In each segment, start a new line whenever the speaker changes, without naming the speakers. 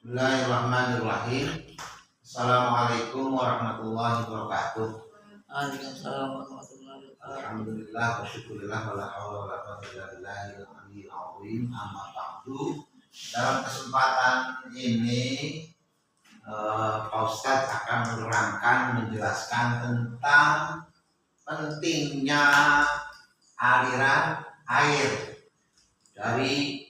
Bismillahirrahmanirrahim. Assalamualaikum warahmatullahi wabarakatuh.
Waalaikumsalam warahmatullahi wabarakatuh.
Alhamdulillah wa syukurillah wa la haula wa la quwwata illa billahil aliyyil azim. Amma ba'du. Dalam kesempatan ini Pak Ustadz akan menjelaskan tentang pentingnya aliran air dari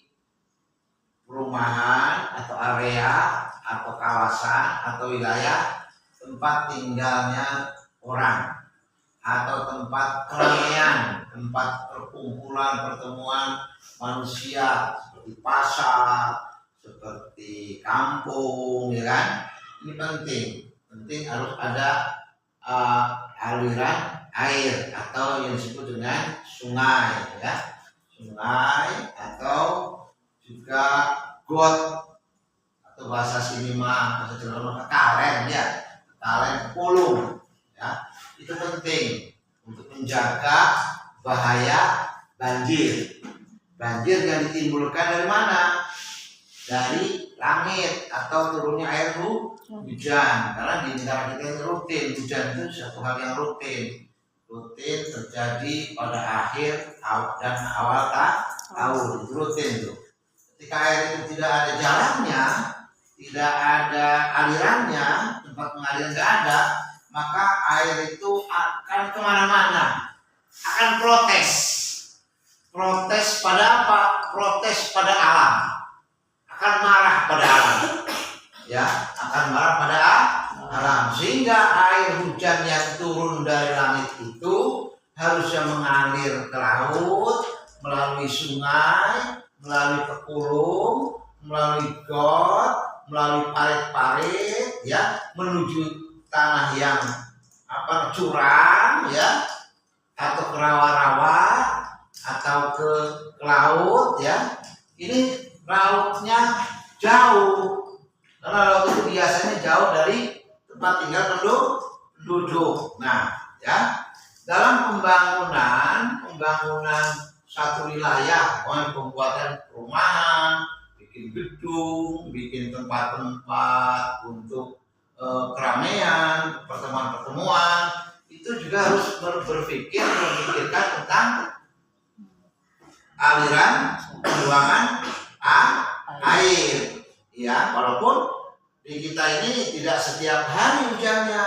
perumahan atau area atau kawasan atau wilayah tempat tinggalnya orang atau tempat keramaian, tempat perkumpulan pertemuan manusia seperti pasar, seperti kampung, ya kan? Ini penting harus ada aliran air atau yang disebut dengan sungai, ya, sungai atau juga got atau bahasa sini bahasa Jawa kalen, ya, kalen pulung, ya. Itu penting untuk menjaga bahaya banjir. Banjir yang ditimbulkan dari mana? Dari langit atau turunnya air hujan. Karena di negara kita ini rutin, hujan itu satu hal yang rutin terjadi pada akhir dan awal tahun, itu rutin tuh. Ketika air itu tidak ada jalannya, tidak ada alirannya, tempat pengaliran tidak ada, maka air itu akan kemana-mana, akan protes pada apa? Protes pada alam, akan marah pada alam, ya, akan marah pada alam, sehingga air hujan yang turun dari langit itu harusnya mengalir ke laut melalui sungai, melalui pekulung, melalui got, melalui parit-parit, ya, menuju tanah yang curam, ya, atau ke rawa-rawa atau ke laut, ya. Ini lautnya jauh, karena laut itu biasanya jauh dari tempat tinggal penduduk. Nah, ya, dalam pembangunan satu wilayah, pembuatan perumahan, bikin gedung, bikin tempat-tempat untuk keramaian, pertemuan-pertemuan, itu juga harus memikirkan tentang aliran pembuangan air. Ya, walaupun di kita ini tidak setiap hari hujannya,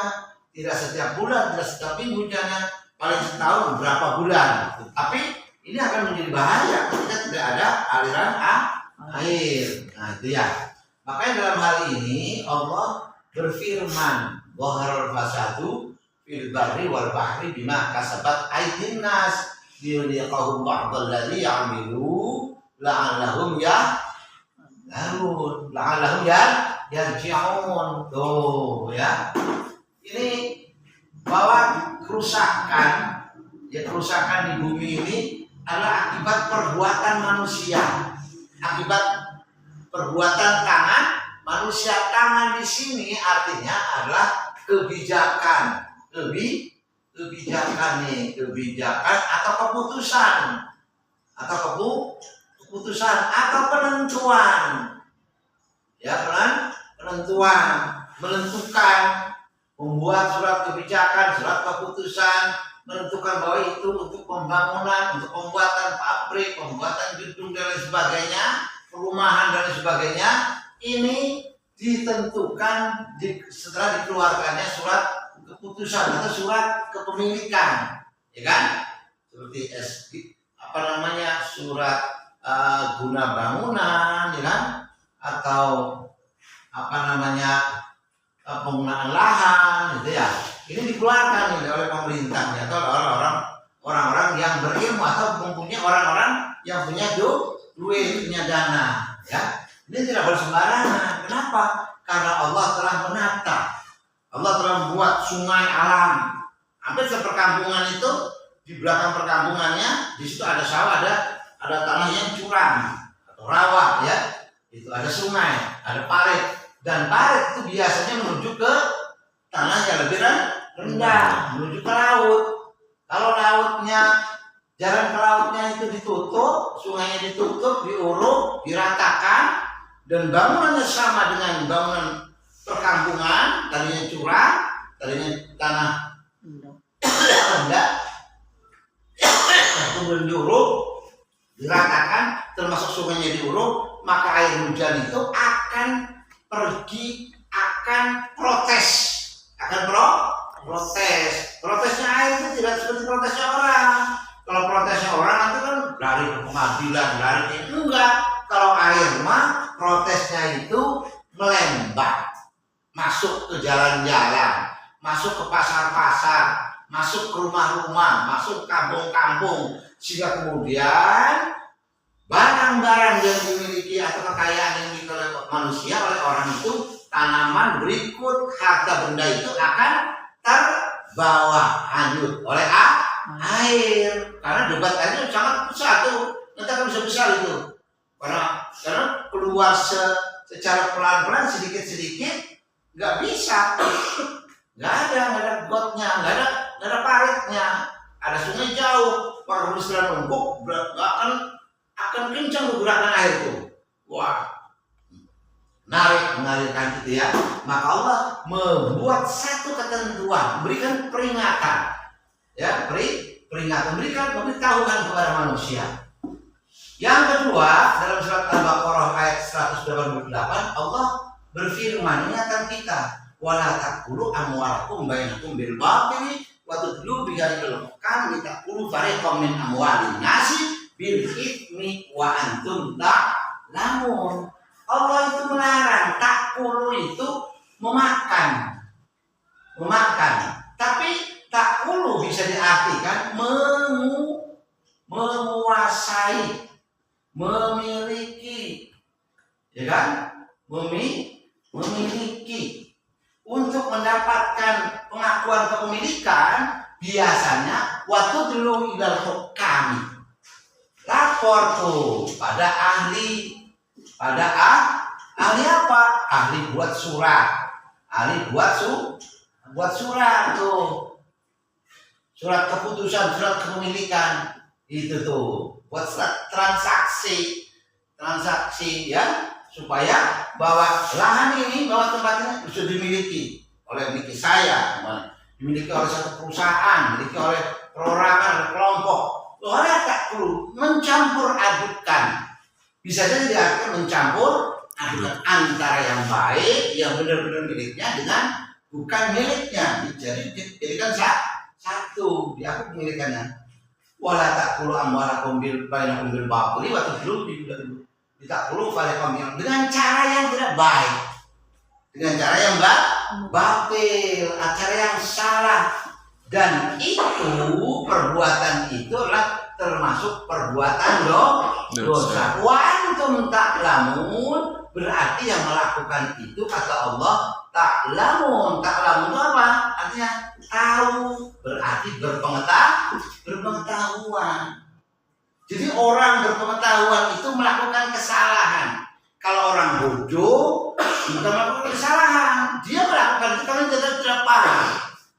tidak setiap bulan, tidak setiap minggu hujannya, paling setahun berapa bulan. Tapi ini akan menjadi bahaya ketika tidak ada aliran air. Nah, itu ya. Makanya dalam hal ini Allah berfirman, "Dhaharal fasadu fil barri wal bahri bima kasabat aydin nas liyuliqahum ba'dal ladzi ya'milu la'allahum yarji'un." Tuh, ya. Ini bahwa kerusakan di bumi ini adalah akibat perbuatan manusia, akibat perbuatan tangan manusia. Tangan di sini artinya adalah kebijakan atau keputusan atau penentuan, ya, penentuan, menentukan, membuat surat kebijakan, surat keputusan, menentukan bahwa itu untuk pembangunan, untuk pembuatan pabrik, pembuatan gedung dan lain sebagainya, perumahan dan lain sebagainya. Ini ditentukan setelah dikeluarkannya surat keputusan atau surat kepemilikan, ya kan? Seperti surat guna bangunan, ya kan? Atau penggunaan lahan, gitu ya. Ini dikeluarkan oleh pemerintah, atau orang-orang yang berilmu atau mempunyai orang-orang yang punya duit, punya dana, ya. Ini tidak boleh sembarangan. Kenapa? Karena Allah telah menata, Allah telah membuat sungai alam. Hampir seperkampungan itu, di belakang perkampungannya, di situ ada sawah, ada tanah yang curam atau rawa, ya. Itu ada sungai, ada parit, dan parit itu biasanya menuju ke tanah yang lebih rendah, menuju ke laut. Kalau jalan ke lautnya itu ditutup, sungainya ditutup, diuruk, diratakan, dan bangunannya sama dengan bangunan perkampungan, tadinya curang, tadinya tanah rendah, kemudian diuruk, diratakan, termasuk sungainya diuruk, maka air hujan itu akan pergi, akan protes, protes. Protesnya air itu tidak seperti protesnya orang. Kalau protesnya orang itu kan lari ke pengadilan, lari ke enggak. Kalau air mah protesnya itu melembat, masuk ke jalan-jalan, masuk ke pasar-pasar, masuk ke rumah-rumah, masuk ke kampung-kampung, sehingga kemudian barang-barang yang dimiliki atau kekayaan yang dimiliki oleh manusia, oleh orang itu, tanaman berikut, harta benda itu akan terbawa hanyut oleh air. Karena debat airnya sangat besar tuh, nanti akan bisa besar itu. Karena keluar secara pelan-pelan, sedikit-sedikit, nggak bisa. Nggak ada gotnya, nggak ada paritnya. Ada sungai jauh, kalau misalnya numpuk, nggak akan kencang gerakan air itu. Wah, mengalirkan gitu ya. Maka Allah membuat satu ketentuan, berikan peringatan, ya, peringatan, memberitahukan kepada manusia. Yang kedua, dalam surat Al-Baqarah ayat 188, Allah berfirman, ingatkan kita, wala taqulu amwalakum bainakum bil batili wa tudlu biha ilal hukam litaqulu fariqam min amwalin nasi bil ithmi wa antum ta'lamun. Allah itu melarang, taqulu itu memakan. Tapi taqulu bisa diartikan menguasai, memiliki, ya kan? Memiliki. Untuk mendapatkan pengakuan kepemilikan, biasanya waktu dulu ilal hukami, lapor tuh pada ahli apa? Ahli buat surat, buat surat tuh, surat keputusan, surat kepemilikan itu tuh, buat surat transaksi ya, supaya bahwa lahan ini, bahwa tempat ini bisa dimiliki oleh saya, dimiliki oleh satu perusahaan, dimiliki oleh perorangan, kelompok. Oleh tak perlu mencampur adukan, bisa jadi diartikan mencampur adukan antara yang baik, yang benar-benar miliknya dengan bukan miliknya. Jadi dijadikan satu, dia pemilikannya. Wala taqulu amwalakum bainakum bil batili wa tudlu tidak perlu dengan cara yang tidak baik, dengan cara yang batil, cara yang salah, dan itu perbuatan itu adalah termasuk perbuatan dosa. Wa antum ta'lamun, berarti yang melakukan itu kata Allah ta'lamun. Ta'lamun itu apa? Artinya tahu, berarti berpengetahuan. Jadi orang berpengetahuan itu melakukan kesalahan. Kalau orang bodoh bukan melakukan kesalahan, dia melakukan itu karena dia tidak paham,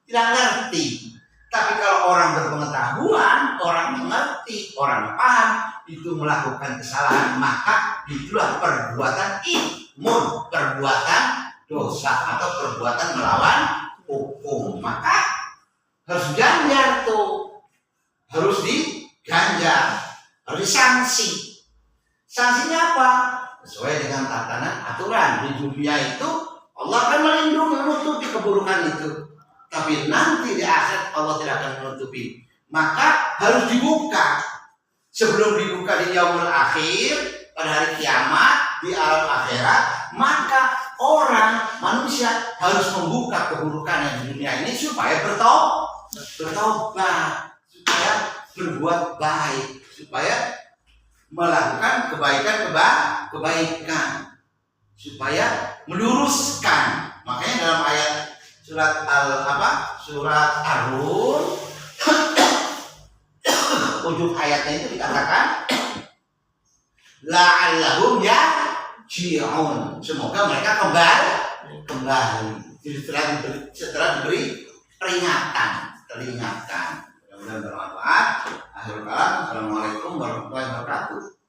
tidak ngerti. Tapi kalau orang berpengetahuan, orang mengerti, orang paham, itu melakukan kesalahan, maka itulah perbuatan imun, perbuatan dosa atau perbuatan melawan hukum. Maka harus diganjar tuh, harus diganjar. Harus disanksi. Sanksinya apa? Sesuai dengan tatanan aturan. Di dunia itu Allah akan melindungi, menutupi keburukan itu. Tapi nanti di akhirat Allah tidak akan menutupi. Maka harus dibuka. Sebelum dibuka di yaumul akhir, pada hari kiamat, di alam akhirat, maka orang, manusia harus membuka keburukan yang di dunia ini supaya bertobat, supaya berbuat baik, supaya melakukan kebaikan, supaya meluruskan. Makanya dalam ayat surat Ar-Rum ujung ayatnya itu dikatakan la'allahum yarji'un, semoga mereka kembali. Jadi setelah diberi peringatan. Mudah-mudahan bermanfaat. Akhirul kalam. Assalamualaikum warahmatullahi wabarakatuh.